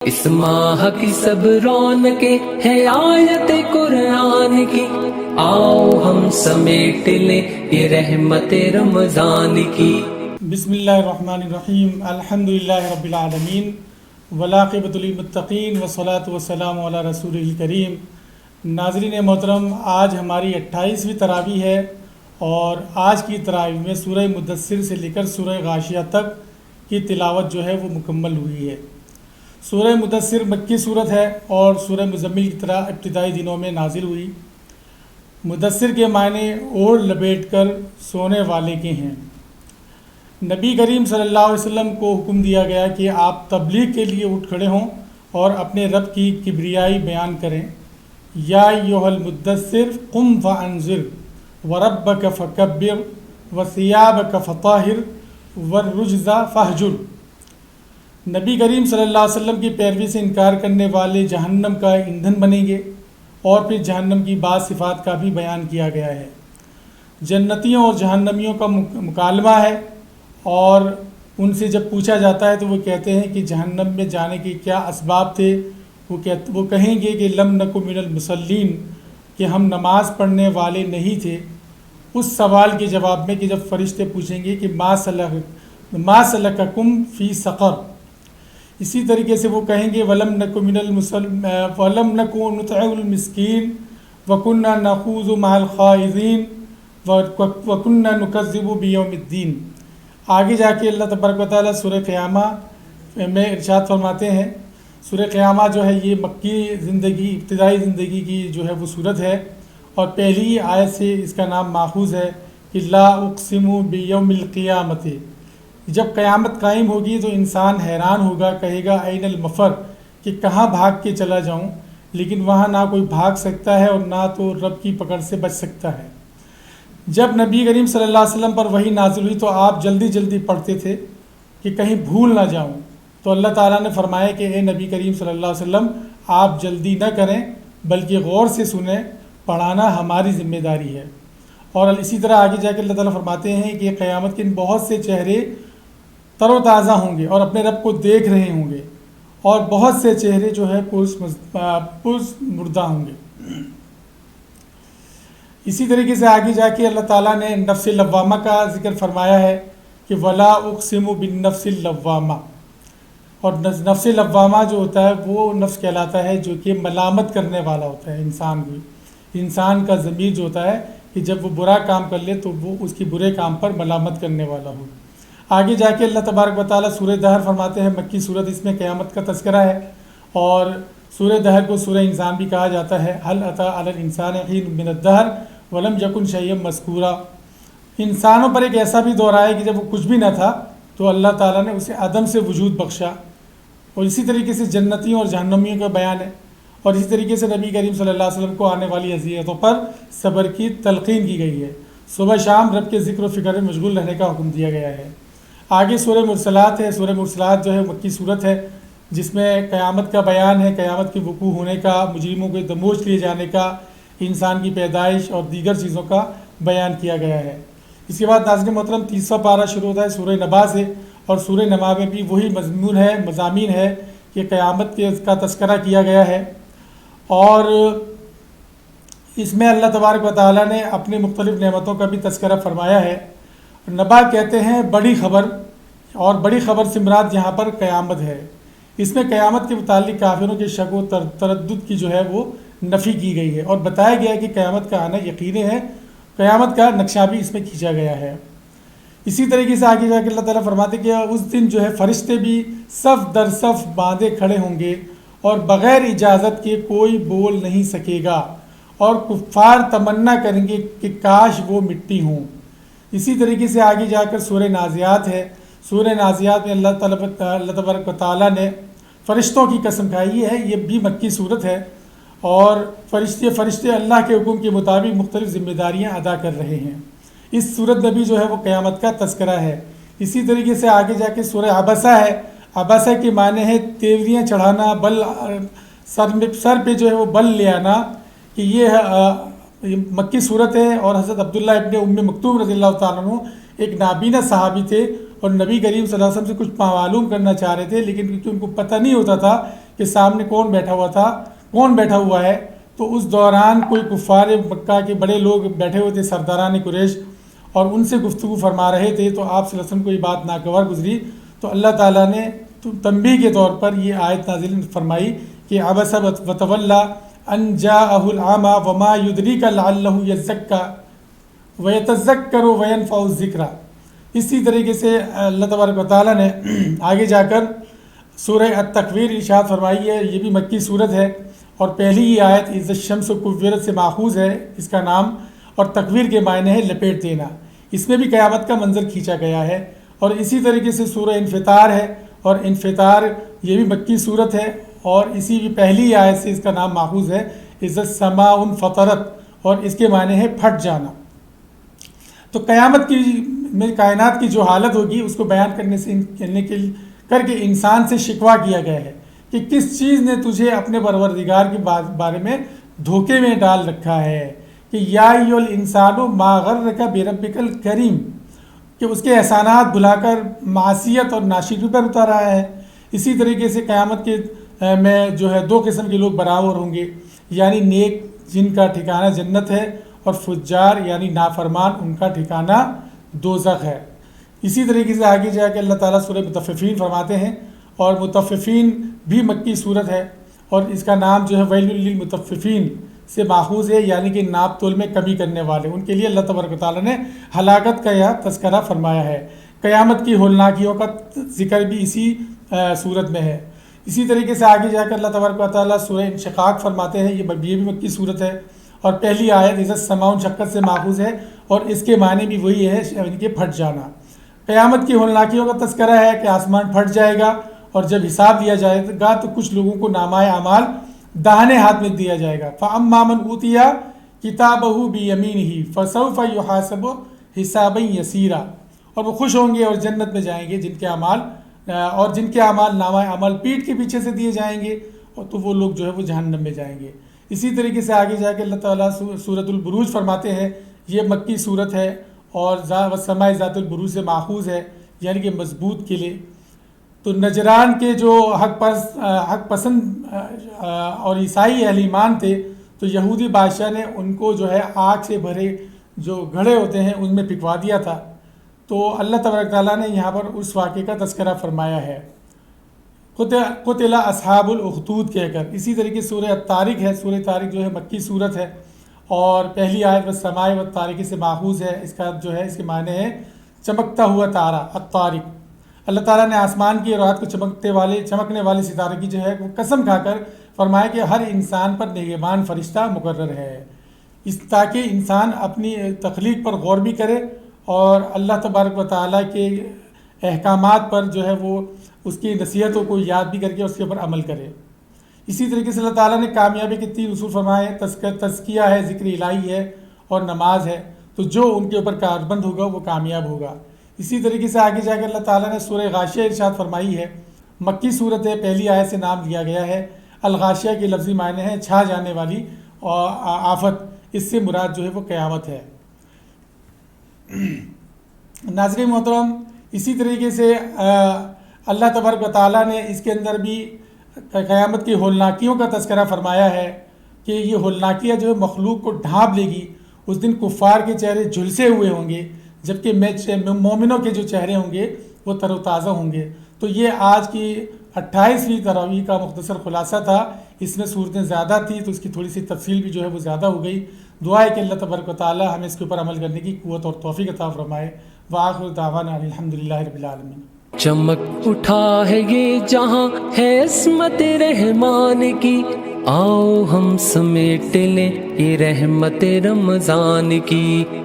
اس ماہ کی سب رونقیں ہے آیت قرآن کی، آؤ ہم سمیٹ لیں یہ رحمت رمضان کی۔ بسم اللہ الرحمن الرحیم، الحمدللہ رب العالمین، والعاقبۃ للمتقین والصلاۃ والسلام علی رسول الکریم۔ ناظرین محترم، آج ہماری 28ویں تراویح ہے اور آج کی تراویح میں سورہ مدثر سے لے کر سورہ غاشیہ تک کی تلاوت جو ہے وہ مکمل ہوئی ہے۔ سورہ مدثر مکی صورت ہے اور سورہ مزمل کی طرح ابتدائی دنوں میں نازل ہوئی۔ مدثر کے معنی اوڑھ لپیٹ کر سونے والے کے ہیں۔ نبی کریم صلی اللہ علیہ وسلم کو حکم دیا گیا کہ آپ تبلیغ کے لیے اٹھ کھڑے ہوں اور اپنے رب کی کبریائی بیان کریں۔ یا ایھا المدثر قم فانذر وربک فکبر وثیابک فطہر والرجز فاہجر۔ نبی کریم صلی اللہ علیہ وسلم کی پیروی سے انکار کرنے والے جہنم کا ایندھن بنیں گے، اور پھر جہنم کی بعض صفات کا بھی بیان کیا گیا ہے۔ جنتیوں اور جہنمیوں کا مکالمہ ہے، اور ان سے جب پوچھا جاتا ہے تو وہ کہتے ہیں کہ جہنم میں جانے کے کیا اسباب تھے۔ وہ کہیں گے کہ لم نک من المصلین، کہ ہم نماز پڑھنے والے نہیں تھے۔ اس سوال کے جواب میں کہ جب فرشتے پوچھیں گے کہ ما سلککم فی سقر، اسی طریقے سے وہ کہیں گے ولم نک نطعم المسکین وکننا نخوض مع الخائضین وکننا نکذب بیوم الدین۔ آگے جا کے اللہ تبارک و تعالیٰ سورہ قیامہ میں ارشاد فرماتے ہیں۔ سورہ قیامہ جو ہے یہ مکی زندگی، ابتدائی زندگی کی جو ہے وہ صورت ہے، اور پہلی آیت سے اس کا نام ماخوذ ہے کہ لا اقسم بیوم القیامت۔ جب قیامت قائم ہوگی تو انسان حیران ہوگا، کہے گا این المفر، کہ کہاں بھاگ کے چلا جاؤں، لیکن وہاں نہ کوئی بھاگ سکتا ہے اور نہ تو رب کی پکڑ سے بچ سکتا ہے۔ جب نبی کریم صلی اللہ علیہ وسلم پر وحی نازل ہوئی تو آپ جلدی جلدی پڑھتے تھے کہ کہیں بھول نہ جاؤں، تو اللہ تعالیٰ نے فرمایا کہ اے نبی کریم صلی اللہ علیہ وسلم، آپ جلدی نہ کریں بلکہ غور سے سنیں، پڑھانا ہماری ذمہ داری ہے۔ اور اسی طرح آگے جا کے اللہ تعالیٰ فرماتے ہیں کہ قیامت کے بہت سے چہرے تر و تازہ ہوں گے اور اپنے رب کو دیکھ رہے ہوں گے، اور بہت سے چہرے جو ہے پرس مردہ ہوں گے۔ اسی طریقے سے آگے جا کے اللہ تعالیٰ نے نفس لوامہ کا ذکر فرمایا ہے کہ ولا اقسم بالنفس اللوامہ، اور نفس لوامہ جو ہوتا ہے وہ نفس کہلاتا ہے جو کہ ملامت کرنے والا ہوتا ہے انسان کو۔ انسان کا ضمیر جو ہوتا ہے کہ جب وہ برا کام کر لے تو وہ اس کی برے کام پر ملامت کرنے والا ہو۔ آگے جا کے اللہ تبارک و تعالیٰ سورہ دہر فرماتے ہیں، مکی صورت، اس میں قیامت کا تذکرہ ہے، اور سورہ دہر کو سورہ انسان بھی کہا جاتا ہے۔ هل اتى على الانسان حين من الدهر ولم يكن شيئا مذكورا۔ انسانوں پر ایک ایسا بھی دور آیا کہ جب وہ کچھ بھی نہ تھا تو اللہ تعالیٰ نے اسے عدم سے وجود بخشا۔ اور اسی طریقے سے جنتیوں اور جہنمیوں کا بیان ہے، اور اسی طریقے سے نبی کریم صلی اللہ علیہ وسلم کو آنے والی اذیتوں پر صبر کی تلقین کی گئی ہے۔ صبح شام رب کے ذکر و فکر میں مشغول رہنے کا حکم دیا گیا ہے۔ آگے سورہ مرسلات ہے۔ سورہ مرسلات جو ہے مکی صورت ہے، جس میں قیامت کا بیان ہے، قیامت کے وقوع ہونے کا، مجرموں کے دموش لیے جانے کا، انسان کی پیدائش اور دیگر چیزوں کا بیان کیا گیا ہے۔ اس کے بعد ناظرین محترم 30واں پارہ شروع ہوتا ہے سورہ نبا سے، اور سورہ نبا میں بھی وہی مضامین ہے کہ قیامت کا تذکرہ کیا گیا ہے، اور اس میں اللہ تبارک و تعالیٰ نے اپنے مختلف نعمتوں کا بھی تذکرہ فرمایا ہے۔ نبا کہتے ہیں بڑی خبر، اور بڑی خبر سے مراد یہاں پر قیامت ہے۔ اس میں قیامت کے متعلق کافروں کے شک و تردد کی جو ہے وہ نفی کی گئی ہے، اور بتایا گیا ہے کہ قیامت کا آنا یقینی ہے۔ قیامت کا نقشہ بھی اس میں کھینچا گیا ہے۔ اسی طریقے سے آگے جا کے اللہ تعالیٰ فرماتے کہ اس دن جو ہے فرشتے بھی صف در صف باندھے کھڑے ہوں گے، اور بغیر اجازت کے کوئی بول نہیں سکے گا، اور کفار تمنا کریں گے کہ کاش وہ مٹی ہوں۔ اسی طریقے سے آگے جا کر سورہ نازعات ہے۔ سورہ نازعات میں اللہ تبارک و تعالیٰ نے فرشتوں کی قسم کھائی ہے، یہ بھی مکی صورت ہے، اور فرشتے اللہ کے حکم کے مطابق مختلف ذمہ داریاں ادا کر رہے ہیں۔ اس صورت میں بھی جو ہے وہ قیامت کا تذکرہ ہے۔ اسی طریقے سے آگے جا کے سورہ عبسہ ہے۔ عبسہ کے معنی ہے تیوریاں چڑھانا، بل سر پہ جو ہے وہ بل لے آنا، کہ یہ مکی صورت ہے، اور حضرت عبداللہ ابن ام مکتوم رضی اللہ تعالیٰ عنہ ایک نابینا صحابی تھے، اور نبی کریم صلی اللہ علیہ وسلم سے کچھ معلوم کرنا چاہ رہے تھے، لیکن کیونکہ ان کو پتہ نہیں ہوتا تھا کہ سامنے کون بیٹھا ہوا تھا، کون بیٹھا ہوا ہے، تو اس دوران کوئی کفار مکہ کے بڑے لوگ بیٹھے ہوئے تھے، سرداران قریش، اور ان سے گفتگو فرما رہے تھے، تو آپ صلی اللہ علیہ وسلم کو یہ بات ناگوار گزری، تو اللہ تعالیٰ نے تنبیہ کے طور پر یہ آیت نازل فرمائی کہ عبس وتولی ان جاءہ الاعمی وما یدریک لعلہ یزکی ویتذکر وینفع الذکری۔ اسی طریقے سے اللہ تبارک و تعالیٰ نے آگے جا کر سورہ التکویر ارشاد فرمائی ہے، یہ بھی مکی صورت ہے، اور پہلی ہی آیت اذا الشمس کورت سے ماخوذ ہے اس کا نام، اور تکویر کے معنی ہے لپیٹ دینا، اس میں بھی قیامت کا منظر کھینچا گیا ہے۔ اور اسی طریقے سے سورہ انفطار ہے، اور انفطار یہ بھی مکی صورت ہے، اور اسی بھی پہلی آیت سے اس کا نام ماخوذ ہے اذا السماء انفطرت، اور اس کے معنی ہے پھٹ جانا۔ تو قیامت کی میں کائنات کی جو حالت ہوگی اس کو بیان کر کے انسان سے شکوہ کیا گیا ہے کہ کس چیز نے تجھے اپنے پروردگار کے بارے میں دھوکے میں ڈال رکھا ہے، کہ یا ایھا الانسان ما غرک بربک الکریم، کہ اس کے احسانات بھلا کر معصیت اور ناشکری پر اتارا ہے۔ اسی طریقے سے قیامت کے میں جو ہے دو قسم کے لوگ برابر ہوں گے، یعنی نیک جن کا ٹھکانہ جنت ہے، اور فجار یعنی نافرمان ان کا ٹھکانہ دوزخ ہے۔ اسی طریقے سے آگے جا کے اللہ تعالیٰ سورہ مطففین فرماتے ہیں، اور مطففین بھی مکی صورت ہے، اور اس کا نام جو ہے ویل للمطففین سے ماخوذ ہے، یعنی کہ ناپ تول میں کمی کرنے والے، ان کے لیے اللہ تبارک و تعالیٰ نے ہلاکت کا یہ تذکرہ فرمایا ہے۔ قیامت کی ہولناکیوں کا ذکر بھی اسی صورت میں ہے۔ اسی طریقے سے آگے جا کر اللہ تبارک و تعالیٰ سورہ انشقاق فرماتے ہیں، یہ بھی مکی صورت ہے، اور پہلی آیت اذا السماء انشقت سے ماخوذ ہے، اور اس کے معنی بھی وہی ہے، یعنی کہ پھٹ جانا۔ قیامت کی ہولناکیوں کا تذکرہ ہے کہ آسمان پھٹ جائے گا، اور جب حساب لیا جائے گا تو کچھ لوگوں کو نامہ اعمال داہنے ہاتھ میں دیا جائے گا۔ فَأَمَّا مَنْ أُوتِیَ کِتَابَهُ بِیَمِینِهِ فَسَوْفَ يُحَاسَبُ حِسَابًا یَسِیرًا، اور وہ خوش ہوں گے اور جنت میں جائیں گے جن کے اعمال نامہ اعمال پیٹھ کے پیچھے سے دیے جائیں گے، اور تو وہ لوگ جو ہے وہ جہنم میں جائیں گے۔ اسی طریقے سے آگے جا کے اللہ تعالیٰ سورۃ البروج فرماتے ہیں، یہ مکی صورت ہے، اور والسماء ذات البروج سے ماخوذ ہے، یعنی کہ مضبوط قلعے۔ تو نجران کے جو حق پسند اور عیسائی اہل ایمان تھے، تو یہودی بادشاہ نے ان کو جو ہے آگ سے بھرے جو گھڑے ہوتے ہیں ان میں پھینکوا دیا تھا۔ تو اللہ تبارک تعالیٰ نے یہاں پر اس واقعے کا تذکرہ فرمایا ہے، قتل اصحاب الاخدود کہہ کر۔ اسی طریقے سورہ الطارق ہے، سورہ طارق جو ہے مکی صورت ہے، اور پہلی آیت والسماء والطارق سے ماخوذ ہے، اس کا جو ہے اس کے معنی ہے چمکتا ہوا تارا الطارق۔ اللہ تعالیٰ نے آسمان کی رات کو چمکنے والے ستارے کی جو ہے وہ قسم کھا کر فرمایا کہ ہر انسان پر نگہبان فرشتہ مقرر ہے، تاکہ انسان اپنی تخلیق پر غور بھی کرے، اور اللہ تبارک و تعالیٰ کے احکامات پر جو ہے وہ اس کی نصیحتوں کو یاد بھی کر کے اس کے اوپر عمل کرے۔ اسی طریقے سے اللہ تعالیٰ نے کامیابی کے 3 اصول فرمائے، تزکیہ ہے، ذکر الہی ہے، اور نماز ہے، تو جو ان کے اوپر کاربند ہوگا وہ کامیاب ہوگا۔ اسی طریقے سے آگے جا کے اللہ تعالیٰ نے سورہ غاشیہ ارشاد فرمائی ہے، مکی صورت ہے، پہلی آیت سے نام لیا گیا ہے۔ الغاشیہ کے لفظی معنی ہے چھا جانے والی آفت، اس سے مراد جو ہے وہ قیامت ہے۔ ناظرین محترم، اسی طریقے سے اللہ تبارک و تعالیٰ نے اس کے اندر بھی قیامت کی ہولناکیوں کا تذکرہ فرمایا ہے کہ یہ ہولناکیاں جو ہے مخلوق کو ڈھانپ لے گی۔ اس دن کفار کے چہرے جھلسے ہوئے ہوں گے، جبکہ مومنوں کے جو چہرے ہوں گے وہ تر و تازہ ہوں گے۔ تو یہ آج کی 28ویں تراویح کا مختصر خلاصہ تھا، اس میں صورتیں زیادہ تھیں تو اس کی تھوڑی سی تفصیل بھی جو ہے وہ زیادہ ہو گئی۔ دعا ہے کہ اللہ تبارک و تعالی ہمیں اس کے اوپر عمل کرنے کی قوت اور توفیق عطا فرمائے۔ وآخر دعوانا الحمدللہ رب العالمین۔ چمک اٹھا ہے یہ جہاں ہے عصمت رحمان کی، آؤ ہم سمیٹ لیں یہ رحمت رمضان کی۔